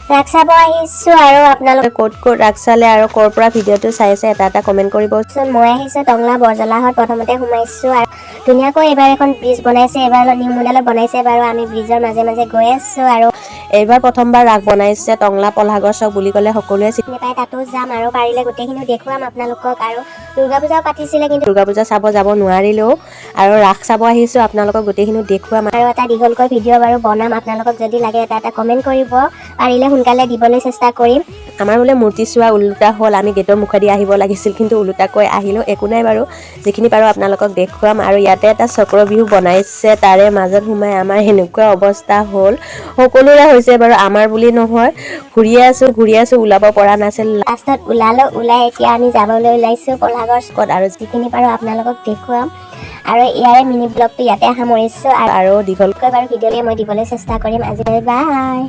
ৰাস চাব আহিছো আৰু আপোনালোকে ক'ত ৰাস চালে আৰু ক'ৰ পৰা ভিডিঅ'টো চাইছে এটা কমেণ্ট কৰিবচোন। মই আহিছো টংলা বৰজলাহত প্ৰথমতে সোমাইছো আৰু ধুনীয়াকৈ এইবাৰ এখন ব্ৰিজ বনাইছে, এইবাৰ নিউ মডেলত বনাইছে বাৰু। আমি ব্ৰিজৰ মাজে মাজে গৈ আছো আৰু এইবাৰ প্ৰথমবাৰ ৰাস বনাইছে টংলা পলাঘৰ চক বুলি ক'লে সকলোৱে চিনি পায়। তাতো যাম আৰু পাৰিলে গোটেইখিনি দেখুৱাম আপোনালোকক। আৰু দুৰ্গা পূজাও পাতিছিলে, কিন্তু দুৰ্গা পূজা চাব যাব নোৱাৰিলেও আৰু ৰাস চাব আহিছো, আপোনালোকক গোটেইখিনি দেখুৱাম আৰু এটা দীঘলকৈ ভিডিঅ' বাৰু বনাম। আপোনালোকক যদি লাগে এটা কমেণ্ট কৰিব, পাৰিলে সোনকালে দিবলৈ চেষ্টা কৰিম। আমাৰ বোলে মূৰ্তি চোৱা ওলোটা হ'ল, আমি গেটৰ মুখেদি আহিব লাগিছিল, কিন্তু ওলোটাকৈ আহিলোঁ। একো নাই বাৰু, যিখিনি পাৰোঁ আপোনালোকক দেখুৱাম। আৰু ইয়াতে এটা চক্ৰ বিহু বনাইছে, তাৰে মাজত সোমাই আমাৰ সেনেকুৱা অৱস্থা হ'ল। সকলোৰে হৈছে বাৰু, আমাৰ বুলি নহয়। ঘূৰি আছোঁ ওলাব পৰা নাছিল। লাষ্টত ওলাই এতিয়া আমি যাবলৈ ওলাইছোঁ পলাঘৰ স্কট, আৰু যিখিনি পাৰোঁ আপোনালোকক দেখুৱাম। আৰু ইয়াৰে মিনি ব্লগটো ইয়াতে সামৰিছোঁ আৰু দীঘলকৈ বাৰু ভিডিঅ'লৈ মই দিবলৈ চেষ্টা কৰিম। আজি বাই।